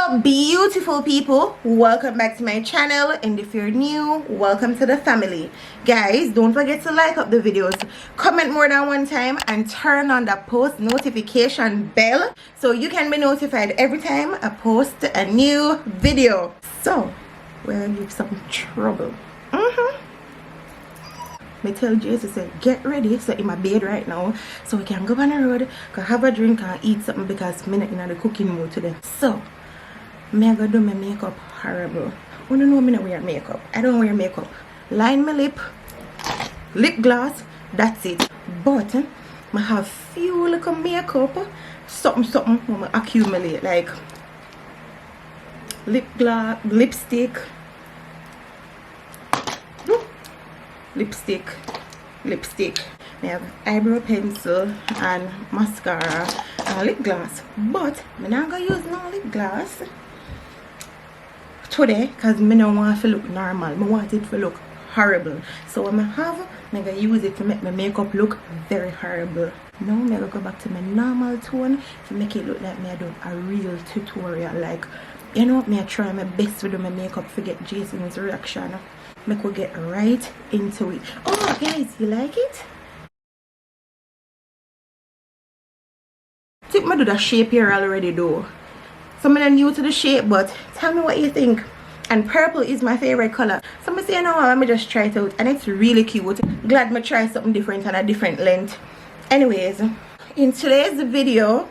Beautiful people, welcome back to my channel, and if you're new, welcome to the family. Guys, don't forget to like up the videos, comment more than one time, and turn on the post notification bell so you can be notified every time I post a new video. So we'll give some trouble. Me tell Jason, say get ready, so in my bed right now so we can go on the road, can have a drink and eat something because I'm not in the cooking mood today. So me I go do my makeup horrible. You don't know me not wear makeup. I don't wear makeup. Line my lip gloss, that's it. But I have few little makeup, something when I accumulate, like lip gloss, lipstick, I have eyebrow pencil and mascara and lip gloss. But I'm not gonna use no lip gloss today because I don't want it to look normal. I want it to look horrible. So what I'm gonna use it to make my makeup look very horrible. Now I'm gonna go back to my normal tone to make it look like me I do a real tutorial. Like, you know, me I try my best to do my makeup to get Jason's reaction. I could get right into it. Oh guys, you like it? I think I do the shape here already though. So I'm new to the shape, but tell me what you think. And purple is my favorite color. So I'm saying, no, let me just try it out. And it's really cute. Glad me try something different and a different length. Anyways, in today's video,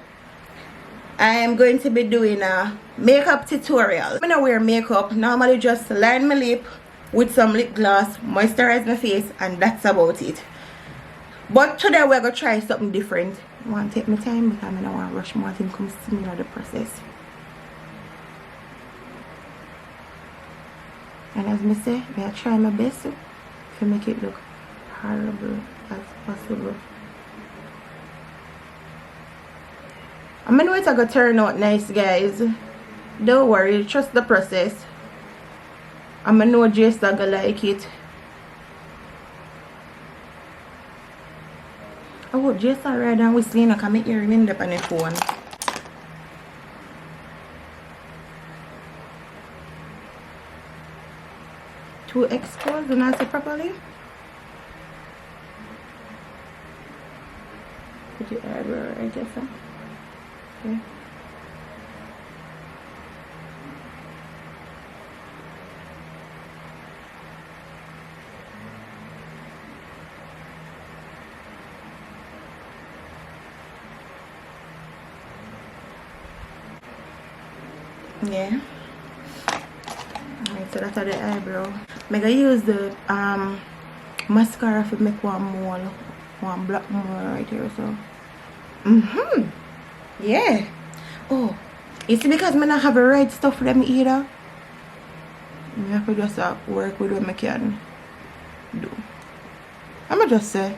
I am going to be doing a makeup tutorial. I'm gonna wear makeup. Normally just line my lip with some lip gloss, moisturize my face, and that's about it. But today we're gonna try something different. I want to take my time because I don't want to rush more things come see me in the process. And as I say, I try my best to make it look horrible as possible. I know it's gonna turn out nice, guys. Don't worry, trust the process. I know Jason gonna like it. I hope Jason ride and whistling and come hear him in the phone. To expose and answer properly. Put your eyebrow right there, sir. Okay. Yeah. Alright, so that's the eyebrow. I'm gonna use the mascara to make one black more right here. So yeah. Oh, it's because I don't have the right stuff for them either. I have to just work with what I can do. I'ma just say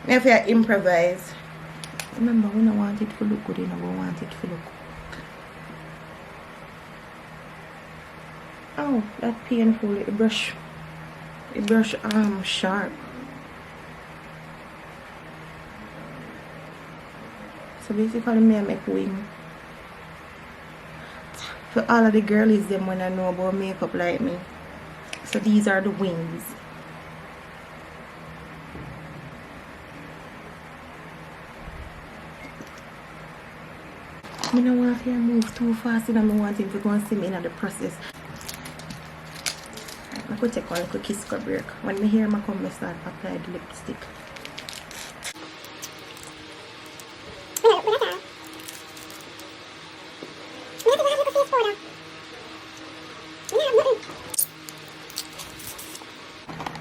I have to improvise. Remember, we don't want it to look good, we want it to look. Oh, that's painful. The brush sharp. So basically me I make wing. For all of the girlies them when I know about makeup like me. So these are the wings. I don't want to move too fast and I want him to go and see me in the process. I could take one little kiss break. When me hear my come, I start apply the lipstick. I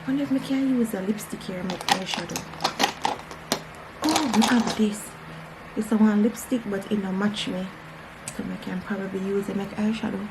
wonder if I can use a lipstick here and make eyeshadow. Oh, I have this. It's a one lipstick, but it don't match me. So I can probably use it to make eyeshadow.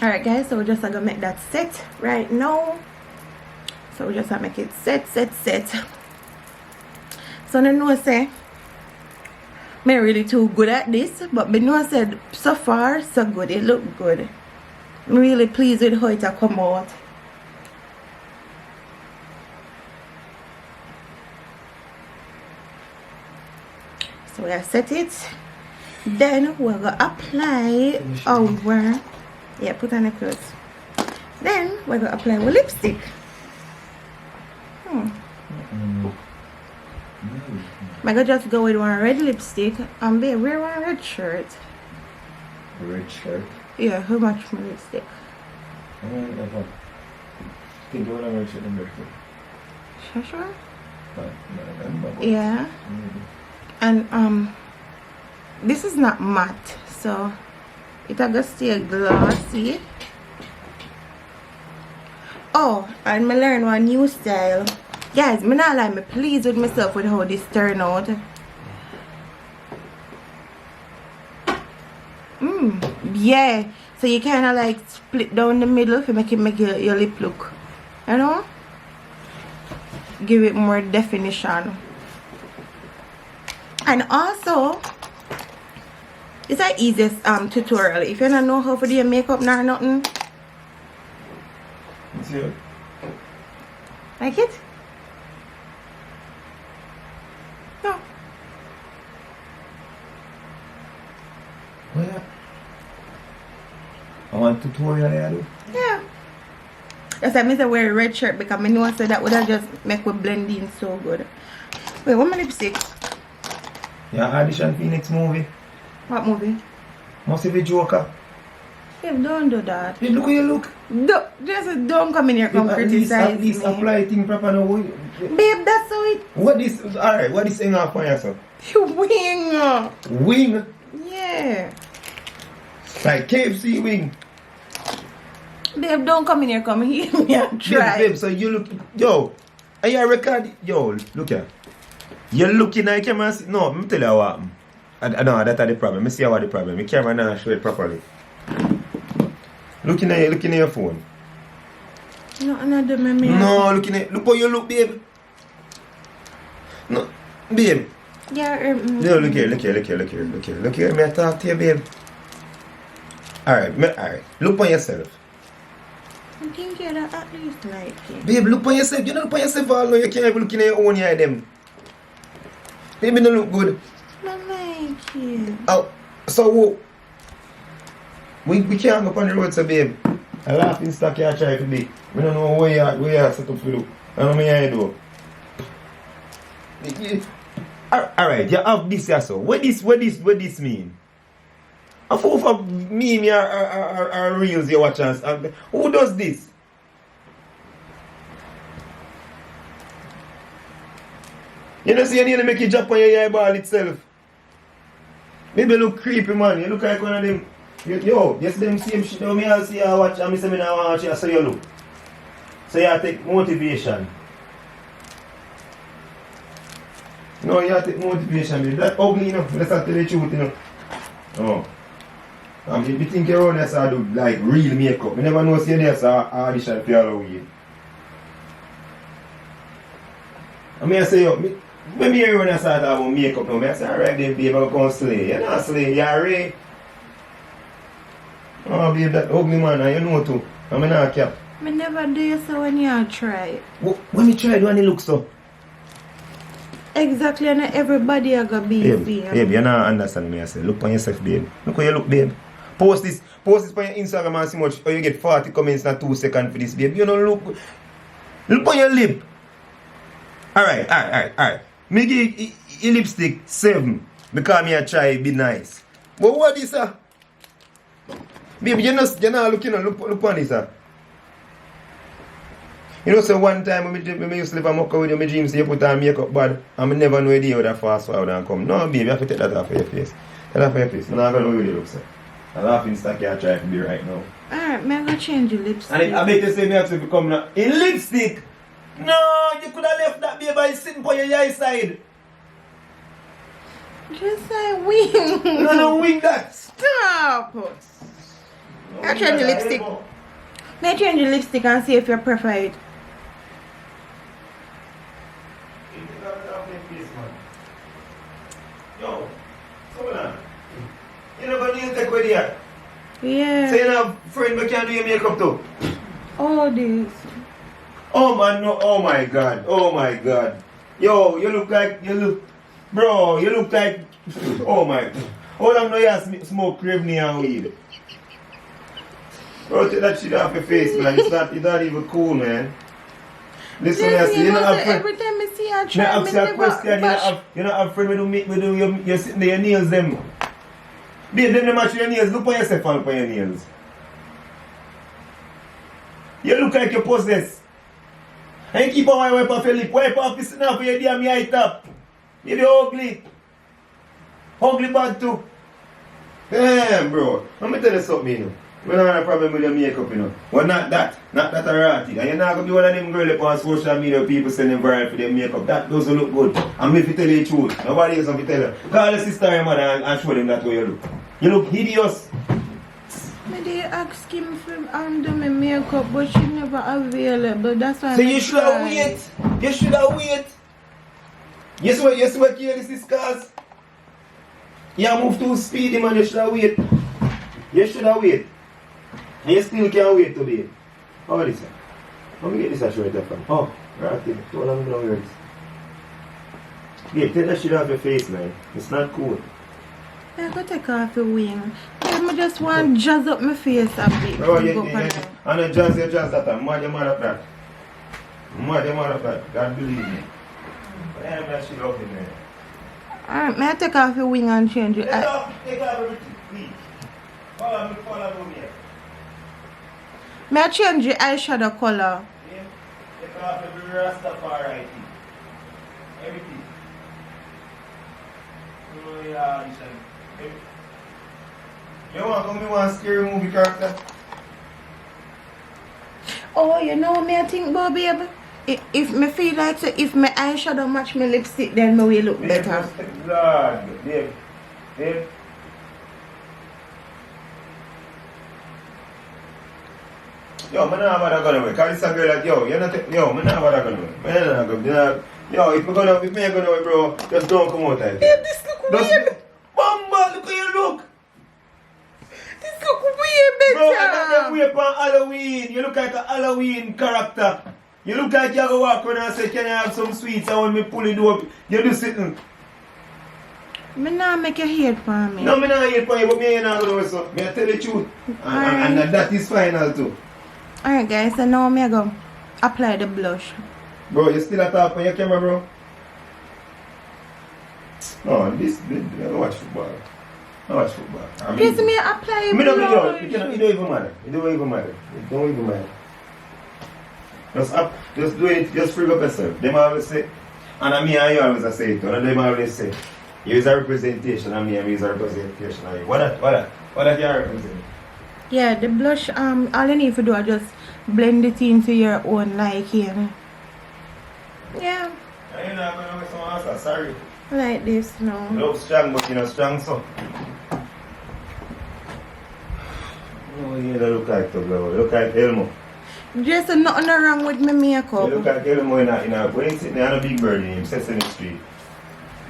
Alright guys, so we're just gonna make that set right now. So we just gonna make it set. So I know say I'm really too good at this, but I know I said so far so good. It look good. I'm really pleased with how it come out. So we set it. Then we're gonna apply our put on the clothes. Then we're gonna apply our lipstick. I'm gonna just go with one red lipstick and wear one red shirt. Red shirt? Yeah, how much for lipstick? I think you want a red shirt and red shirt. Sure? But, yeah. And this is not matte, so it's gonna stay glossy. Oh, and I learned one new style. Guys, I'm not like, I'm pleased with myself with how this turned out. Yeah. So you kind of like split down the middle to make your lip look, you know? Give it more definition. And also, it's the easiest tutorial. If you don't know how to do your makeup nor nothing. Yeah. Like it? No. Well, I want tutorial I do. Yeah. That's why I wear a red shirt because I know I said that would have just make we blend in so good. Wait, what my lipstick? Yeah, audition for next movie. What movie? Must be Joker. Babe, don't do that. Hey, look how you look. Just don't come in here and criticize at least me. apply thing proper now. Babe, that's how it... What is... Alright, what is saying off on yourself? Wing. Wing? Yeah. Like KFC wing. Babe, don't come in here, come here me and try. Babe, so you look... Yo, are you record? Yo, look here. You're looking at the camera... No, let me tell you what happened. No, that's the problem. Let me see what the problem. The camera now show it properly. Looking at your phone. No, another memory. No, look how you look, babe. No, babe. Yeah, No, look here. May I talk to you, babe? Alright. Look on yourself. I think you'd at least like it. Babe, look on yourself. You don't look on yourself all now. You can't even look in your own eye, them. Baby, don't look good. I like it. Oh, so we can't go on the road, so babe. A laughing stock you try to be. We don't know where you are set up for you. I don't know what you do. Alright, you have this here, so. What this mean? A fool for me or reels you watch us. Who does this? You know, see, you need to make it drop on your eyeball itself. Maybe look creepy, man. You look like one of them. Yo, just them same shit. Now, I see you watch, and I say, I watch you, so you look. So you take motivation. No, you take motivation, baby. That ugly, you know. Let's tell the truth, you know. Oh. If you think you're around there, so I do like real makeup. You never know, see you there, so I audition for Halloween. I say, yo, when me around there, start about makeup now, I say, alright, then, babe, I'm going to slay. You're not slay, you're Ray. Oh, babe, that ugly man, and you know too. I'm not cap. I never do you so when you try. When you try, do you look so? Exactly, and everybody are going to be babe, babe, you not understand me. I say, look on yourself, babe. Look how you look, babe. Post this on your Instagram and see much, or you get 40 comments in 2 seconds for this, babe. You don't look. Look on your lip. Alright. Me give your lipstick 7 because me a try be nice. But what is that? Baby, you're not looking on, look on this. You know, so one time when me used to live in Mucka with you, my dreams say you put on makeup bad, and I never know the day how that fast forward and come. No, baby, you have to take that off of your face. Take that off of your face. I'm not going to know how you look, sir. I'm laughing stock you try to be right now. Alright, I'm going to change your lipstick. And I bet you say me have to become now. In lipstick? No, you could have left that baby by sitting on your eye side. Just say wing. No, wing that. Stop. I'll change your lipstick. May I change your lipstick and see if you prefer it? Yo, so on. You know going to take with you? Yeah. So you have a friend who can do your makeup too? Oh, this. Oh man, no, oh my god, oh my god. Yo, you look like, bro, you look like, oh my, how long do you smoke Craveny and weed? Bro, take that shit off your face, man. It's not even cool, man. Listen, Yes, you know, every time I see her try, I ask you a question, you're not afraid when you're sitting there, your nails them. Babe, them match your nails, look on yourself and look on your nails. You look like you're possessed. And you keep on wipe off your lip, wipe off this now for your damn eye top. You're ugly. Ugly bad too. Damn, bro. Let me tell you something, you know. We don't have a problem with your makeup, you know. Well, not that erratic. And you're not going to be one of them girls on social media people sending viral for their makeup. That doesn't look good. And me if you tell you the truth, nobody else will tell you. Call your sister and your mother and show them that way you look. You look hideous. Me they ask him for do my makeup, but she never available. That's why. So you should have wait. You should have wait. Yes, what this is cause. You move too speedy, man. You should have wait. You should have wait. And you still can't wait today. How is this? Let me get this shirt from. Oh, right there. So let me know where it is. Babe, take that shit off your face, man. It's not cool. I go take off your wing. I just want to jazz up my face a bit. Oh, yeah. And the jazz that. I'm mad of that. Mad of that. God believe me. But I am that shit off in there. Alright, may I take off your wing and change it? Take off everything, please. Follow me here. May I change your eyeshadow color? Yeah. Take off every Rastafari thing. Everything. Oh, yeah, you want to come to a scary movie character? Oh, you know what I think about, baby? If me feel like so, if my eyeshadow match my lipstick, then me will look better. Lord, Dave. Yo, I'm not about to go away. Cause this a girl like, yo, you're not, I'm not about to go away. Yo, if me go away, bro, just don't come out like Babe, this look weird. Bamba, look how you look. This look way Bro, I better. got them way upon Halloween. You look like a Halloween character. You look like you go walk around and say, can I have some sweets? And when me pull it up, you do sitting. Me not make you hate for me. No, me not hate for you, but me ain't not going to do so. Me I tell the truth. And that is final too. Alright guys, so now me go apply the blush. Bro, you still a talk on your camera, bro? No, I watch football. I watch football. Please me apply blush. It don't even matter. It don't even matter. Just do it, just free up yourself. Them always say, and me and you always say it, and them always say, you is a representation of me and me is a representation of you. What that you represent? Yeah, the blush, all you need to do is just blend it into your own liking. Yeah. And you're not going to make someone else, sorry. Like this now. You look strong, but you're not strong, so. Oh, you don't look like the bro. You look like Elmo. Just nothing wrong with my makeup. You look like Elmo in a when sitting there on a big bird in him, Sesame Street.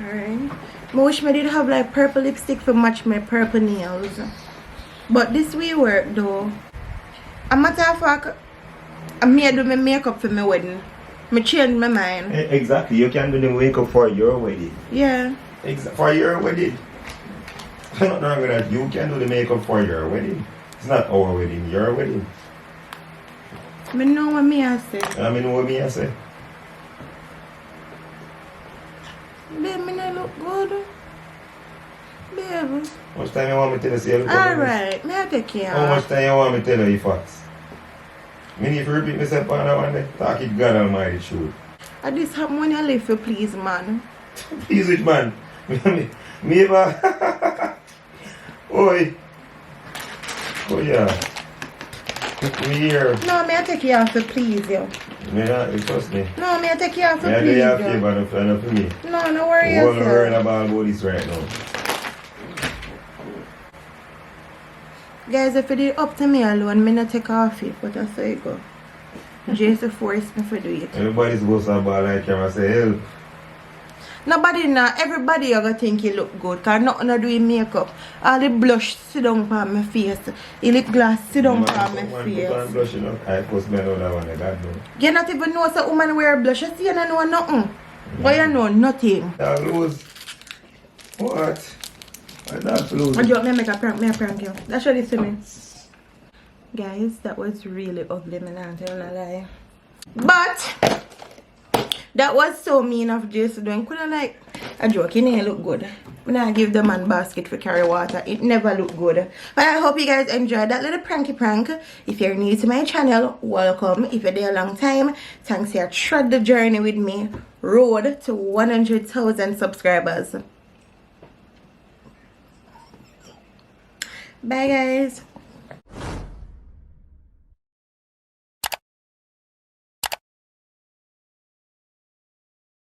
Alright. I wish I did have like purple lipstick to match my purple nails. But this will work though. A matter of fact, I may do my makeup for my wedding. I change my mind. Exactly, you can do the makeup for your wedding. Yeah. For your wedding. I'm not wrong with that. You can do the makeup for your wedding. It's not our wedding, your wedding. I know what I say. I know what I say. Babe, me not look good. Babe. How much time you want me to tell you? Alright, may I take care. How much time you want me to tell you facts? Me need to repeat myself on that one day. Talk it God Almighty truth. And this happen when you live for please, man. Please which man? Me ever Oi. Oh yeah. Me here. No, me I take you off for please you. Me not, you trust me. No, me I take you off for Me I do please you a you. favor enough for me. No, no worry You won't learn yourself. about this right now. Guys, if it is up to me alone, me not take off it, but that's how it go. Jason forced me to do it. Everybody's supposed to have a like camera say help. Nobody now, everybody you gonna think you look good, cause nothing to do with makeup. All the blush sit down on my face. The lip gloss sit down on my Man, put on face. blush, you know. I post me another one, I got no. You not even know a woman wear blush. You see, you don't know nothing. But you know nothing. Dog lose. What? My dog lose. I just make a prank you. That's what it to me. Guys, that was really ugly, man. I'm telling a lie. But that was so mean of Jason doing. Couldn't like a joke. He didn't look good. When I give the man basket for carry water, it never looked good. But I hope you guys enjoyed that little pranky prank. If you're new to my channel, welcome. If you're there a long time, thanks for trod the journey with me. Road to 100,000 subscribers. Bye guys.